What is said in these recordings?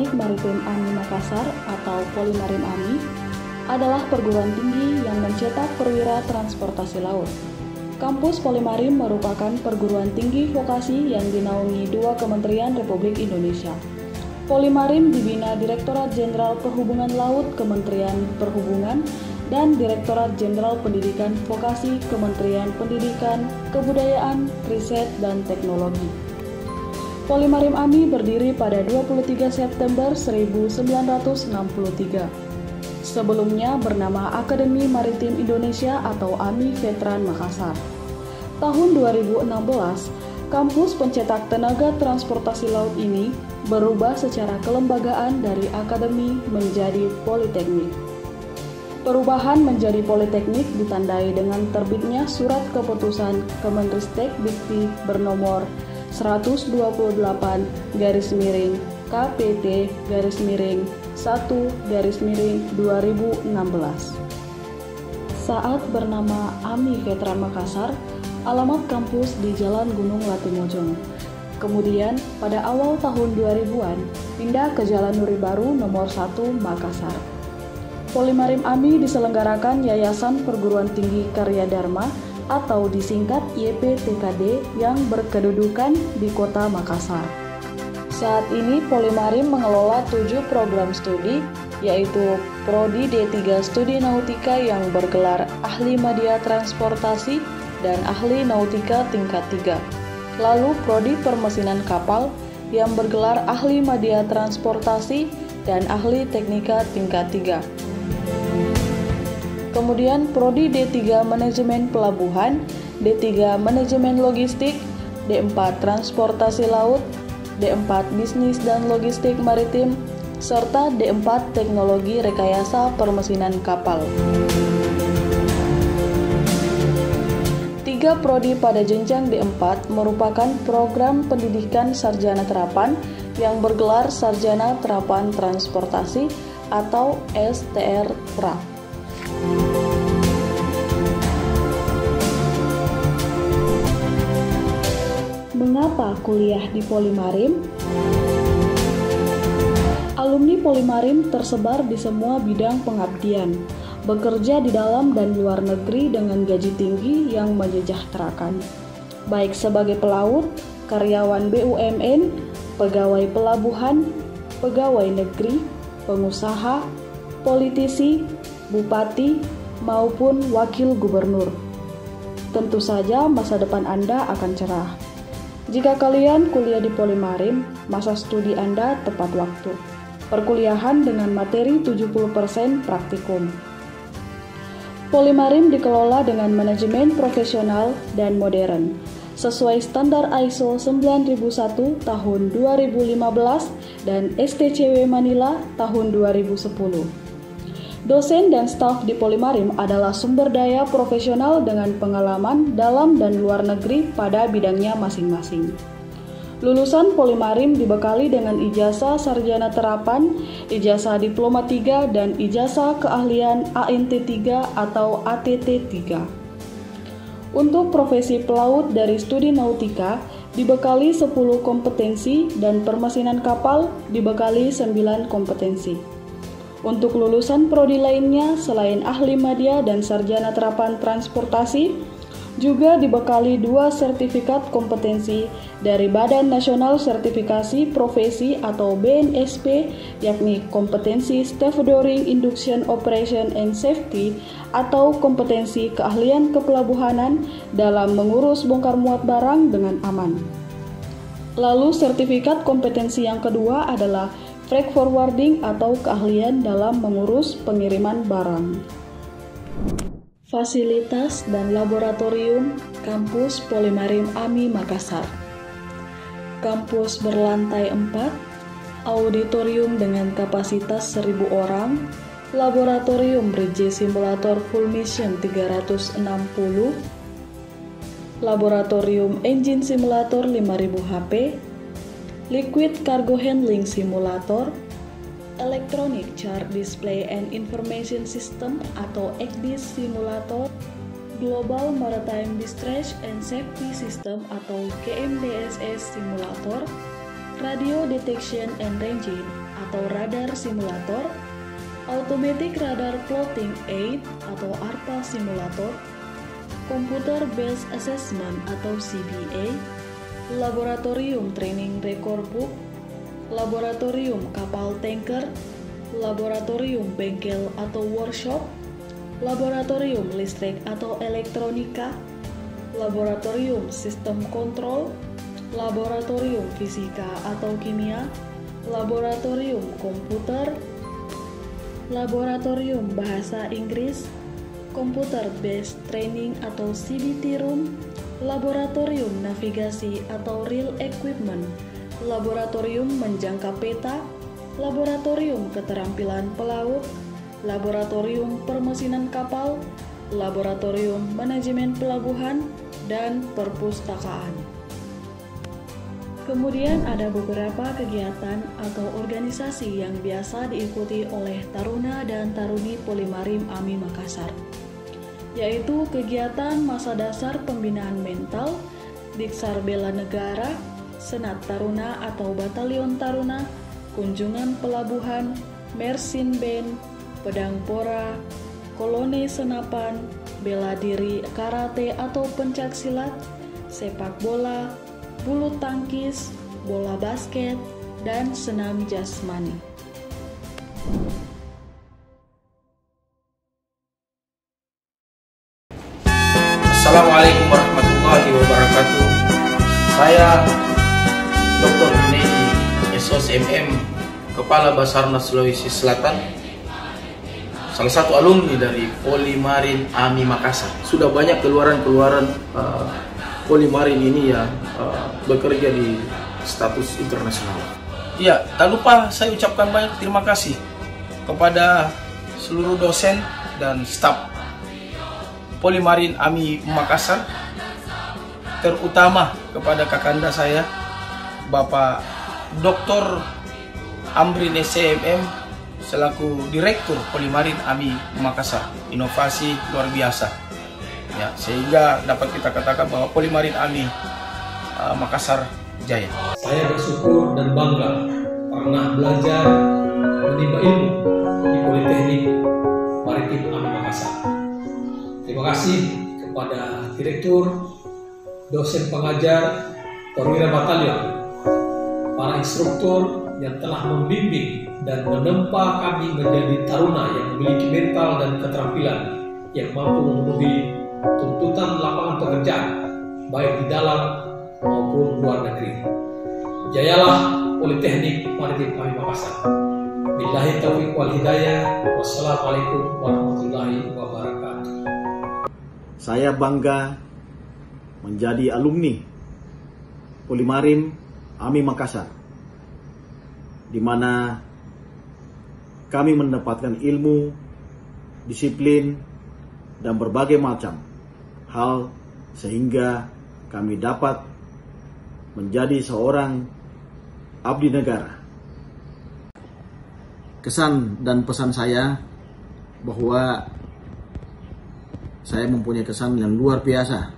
Politeknik Maritim AMI Makassar atau Polimarim AMI adalah perguruan tinggi yang mencetak perwira transportasi laut. Kampus Polimarim merupakan perguruan tinggi vokasi yang dinaungi dua Kementerian Republik Indonesia. Polimarim dibina Direktorat Jenderal Perhubungan Laut Kementerian Perhubungan dan Direktorat Jenderal Pendidikan Vokasi Kementerian Pendidikan, Kebudayaan, Riset, dan Teknologi. Polimarim AMI berdiri pada 23 September 1963. Sebelumnya bernama Akademi Maritim Indonesia atau AMI Veteran Makassar. Tahun 2016, kampus pencetak tenaga transportasi laut ini berubah secara kelembagaan dari akademi menjadi politeknik. Perubahan menjadi politeknik ditandai dengan terbitnya Surat Keputusan Kemenristek Dikti bernomor 128/KPT/1/2016. Saat bernama AMI Veteran Makassar, alamat kampus di Jalan Gunung Latimojong. Kemudian pada awal tahun 2000-an pindah ke Jalan Nuri Baru nomor 1 Makassar. Polimarim AMI diselenggarakan Yayasan Perguruan Tinggi Karya Dharma atau disingkat YPTKD yang berkedudukan di Kota Makassar. Saat ini Polimarim mengelola 7 program studi, yaitu Prodi D3 Studi Nautika yang bergelar Ahli Media Transportasi dan Ahli Nautika tingkat 3. Lalu Prodi Permesinan Kapal yang bergelar Ahli Media Transportasi dan Ahli Teknika tingkat 3. Kemudian Prodi D3 Manajemen Pelabuhan, D3 Manajemen Logistik, D4 Transportasi Laut, D4 Bisnis dan Logistik Maritim, serta D4 Teknologi Rekayasa Permesinan Kapal. 3 prodi pada jenjang D4 merupakan program pendidikan sarjana terapan yang bergelar Sarjana Terapan Transportasi atau STR-TRA. Mengapa kuliah di Polimarim? Alumni Polimarim tersebar di semua bidang pengabdian, bekerja di dalam dan luar negeri dengan gaji tinggi yang menyejahterakan, baik sebagai pelaut, karyawan BUMN, pegawai pelabuhan, pegawai negeri, pengusaha, politisi, bupati, maupun wakil gubernur. Tentu saja masa depan Anda akan cerah. Jika kalian kuliah di Polimarim, masa studi Anda tepat waktu. Perkuliahan dengan materi 70% praktikum. Polimarim dikelola dengan manajemen profesional dan modern, sesuai standar ISO 9001 tahun 2015 dan STCW Manila tahun 2010. Dosen dan staf di Polimarim adalah sumber daya profesional dengan pengalaman dalam dan luar negeri pada bidangnya masing-masing. Lulusan Polimarim dibekali dengan ijazah sarjana terapan, ijazah diploma 3, dan ijazah keahlian ANT 3 atau ATT 3. Untuk profesi pelaut dari studi nautika dibekali 10 kompetensi dan permesinan kapal dibekali 9 kompetensi. Untuk lulusan prodi lainnya selain ahli media dan sarjana terapan transportasi, juga dibekali 2 sertifikat kompetensi dari Badan Nasional Sertifikasi Profesi atau BNSP, yakni kompetensi Stevedoring Induction Operation and Safety atau kompetensi keahlian kepelabuhanan dalam mengurus bongkar muat barang dengan aman. Lalu sertifikat kompetensi yang kedua adalah Freight Forwarding atau keahlian dalam mengurus pengiriman barang. Fasilitas dan laboratorium Kampus Polimarim AMI Makassar. Kampus berlantai 4, auditorium dengan kapasitas 1000 orang, laboratorium Bridge Simulator Full Mission 360, laboratorium Engine Simulator 5000 HP, Liquid Cargo Handling Simulator, Electronic Chart Display and Information System atau ECDIS Simulator, Global Maritime Distress and Safety System atau GMDSS Simulator, Radio Detection and Ranging atau radar simulator, Automatic Radar Plotting Aid atau ARPA Simulator, Computer Based Assessment atau CBA, Laboratorium Training Record Book, Laboratorium Kapal Tanker, Laboratorium Bengkel atau Workshop, Laboratorium Listrik atau Elektronika, Laboratorium Sistem Kontrol, Laboratorium Fisika atau Kimia, Laboratorium Komputer, Laboratorium Bahasa Inggris, Computer Based Training atau CBT Room, Laboratorium Navigasi atau Real Equipment, Laboratorium Menjangka Peta, Laboratorium Keterampilan Pelaut, Laboratorium Permesinan Kapal, Laboratorium Manajemen Pelabuhan, dan Perpustakaan. Kemudian ada beberapa kegiatan atau organisasi yang biasa diikuti oleh taruna dan taruni Polimarim AMI Makassar, yaitu kegiatan masa dasar pembinaan mental, Diksar Bela Negara, Senat Taruna atau Batalion Taruna, kunjungan pelabuhan, Mersin Band, Pedang Pora, Koloni Senapan, Bela Diri Karate atau Pencak Silat, Sepak Bola, Bulu Tangkis, Bola Basket, dan Senam Jasmani. Assalamualaikum warahmatullahi wabarakatuh. Saya Dr. Junedi SOS MM, Kepala Basarnas Sulawesi Selatan, salah satu alumni dari Polimarin AMI Makassar. Sudah banyak keluaran-keluaran Polimarin ini yang bekerja di status internasional. Iya, tak lupa saya ucapkan banyak terima kasih kepada seluruh dosen dan staf Polimarin AMI Makassar, terutama kepada kakanda saya, Bapak Dr. Amrin SCMM selaku Direktur Polimarin AMI Makassar. Inovasi luar biasa. Ya, sehingga dapat kita katakan bahwa Polimarin AMI Makassar jaya. Saya bersyukur dan bangga pernah belajar menimba ilmu di Politeknik Maritim AMI Makassar. Terima kasih kepada Direktur, dosen pengajar, perwira batalion, para instruktur yang telah membimbing dan menempa kami menjadi taruna yang memiliki mental dan keterampilan yang mampu memenuhi tuntutan lapangan pekerjaan baik di dalam maupun luar negeri. Jayalah Politeknik Maritim AMI Makassar. Billahi taufiq wal hidayah. Wassalamualaikum warahmatullahi wabarakatuh. Saya bangga menjadi alumni Polimarim AMI Makassar, di mana kami mendapatkan ilmu, disiplin, dan berbagai macam hal sehingga kami dapat menjadi seorang abdi negara. Kesan dan pesan saya bahwa saya mempunyai kesan yang luar biasa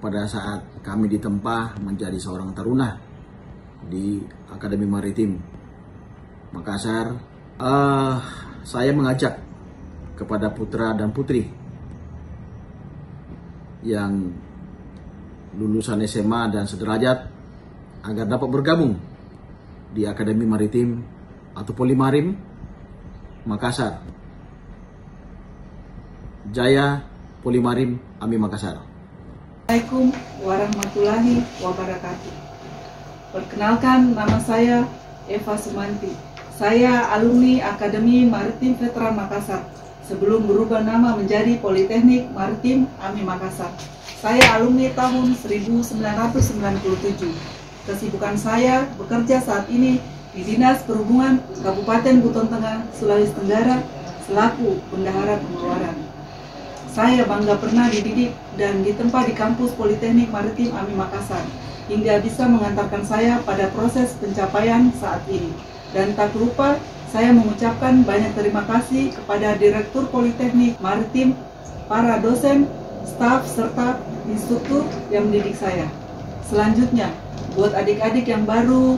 pada saat kami ditempa menjadi seorang taruna di Akademi Maritim Makassar. Saya mengajak kepada putra dan putri yang lulusan SMA dan sederajat agar dapat bergabung di Akademi Maritim atau Polimarim Makassar. Jaya Polimarim AMI Makassar. Assalamualaikum warahmatullahi wabarakatuh. Perkenalkan, nama saya Eva Sumanti. Saya alumni Akademi Maritim Veteran Makassar sebelum berubah nama menjadi Politeknik Maritim AMI Makassar. Saya alumni tahun 1997. Kesibukan saya bekerja saat ini di Dinas Perhubungan Kabupaten Buton Tengah, Sulawesi Tenggara selaku bendahara pengeluaran. Saya bangga pernah dididik dan ditempa di kampus Politeknik Maritim AMI Makassar hingga bisa mengantarkan saya pada proses pencapaian saat ini. Dan tak lupa saya mengucapkan banyak terima kasih kepada Direktur Politeknik Maritim, para dosen, staf, serta instruktur yang mendidik saya. Selanjutnya, buat adik-adik yang baru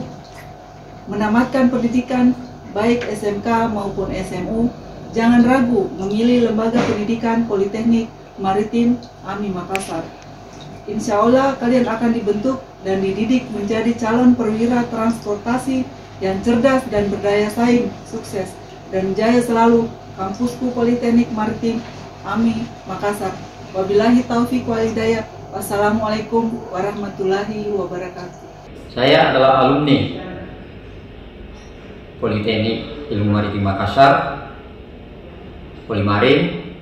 menamatkan pendidikan baik SMK maupun SMU, jangan ragu memilih lembaga pendidikan Politeknik Maritim AMI Makassar. Insya Allah kalian akan dibentuk dan dididik menjadi calon perwira transportasi yang cerdas dan berdaya saing, sukses, dan jaya selalu kampusku Politeknik Maritim AMI Makassar. Wabillahi taufiq wal hidayah. Wassalamualaikum warahmatullahi wabarakatuh. Saya adalah alumni Politeknik Ilmu Maritim Makassar, Polimarin,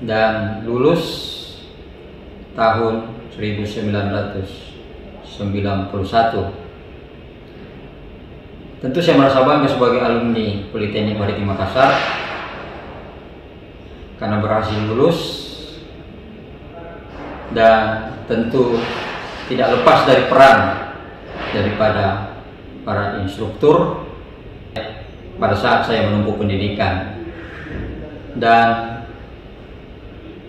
dan lulus tahun 1991. Tentu saya merasa bangga sebagai alumni Politeknik Maritim Makassar karena berhasil lulus, dan tentu tidak lepas dari peran daripada para instruktur pada saat saya menempuh pendidikan, dan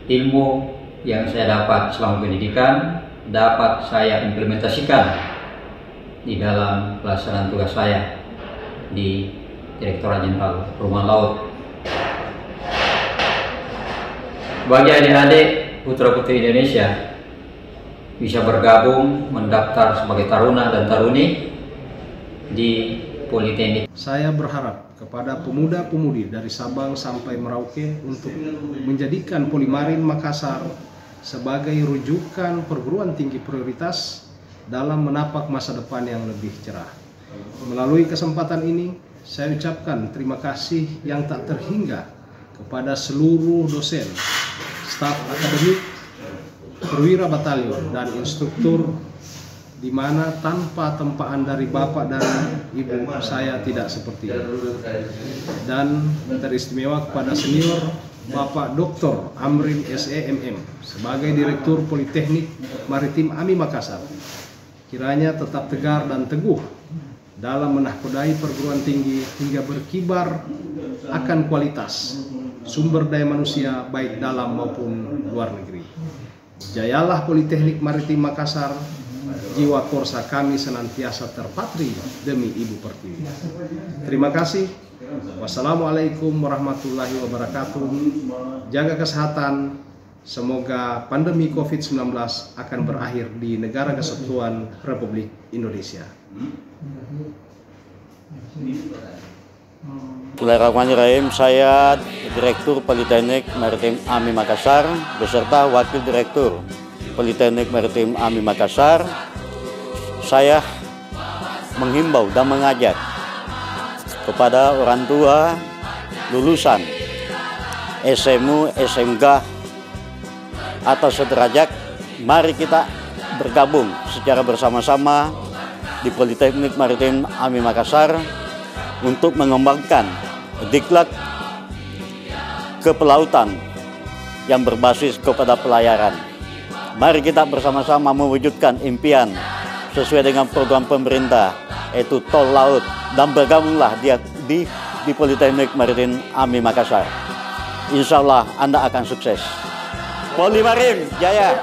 ilmu yang saya dapat selama pendidikan dapat saya implementasikan di dalam pelaksanaan tugas saya di Direktorat Jenderal Perhubungan Laut. Bagi adik-adik putra-putri Indonesia bisa bergabung mendaftar sebagai taruna dan taruni di Politeknik. Saya berharap kepada pemuda-pemudi dari Sabang sampai Merauke untuk menjadikan Polimarin Makassar sebagai rujukan perguruan tinggi prioritas dalam menapak masa depan yang lebih cerah. Melalui kesempatan ini, saya ucapkan terima kasih yang tak terhingga kepada seluruh dosen, staf akademik, perwira batalion, dan instruktur, di mana tanpa tempaan dari Bapak dan Ibu saya tidak seperti ini. Dan teristimewa kepada senior Bapak Dr. Amrin SEMM sebagai Direktur Politeknik Maritim AMI Makassar. Kiranya tetap tegar dan teguh dalam menahkodai perguruan tinggi hingga berkibar akan kualitas sumber daya manusia baik dalam maupun luar negeri. Jayalah Politeknik Maritim Makassar, jiwa korsa kami senantiasa terpatri demi Ibu Pertiwi. Terima kasih. Wassalamualaikum warahmatullahi wabarakatuh. Jaga kesehatan. Semoga pandemi COVID-19 akan berakhir di Negara Kesatuan Republik Indonesia. Bismillahirrahmanirrahim. Saya Direktur Politeknik Maritim AMI Makassar beserta Wakil Direktur Politeknik Maritim AMI Makassar. Saya menghimbau dan mengajak kepada orang tua lulusan SMU, SMK atau sederajat, mari kita bergabung secara bersama-sama di Politeknik Maritim AMI Makassar untuk mengembangkan diklat kepelautan yang berbasis kepada pelayaran. Mari kita bersama-sama mewujudkan impian sesuai dengan program pemerintah, yaitu tol laut, dan bergabunglah di Politeknik Maritim AMI Makassar. Insya Allah Anda akan sukses. Polimarin Jaya!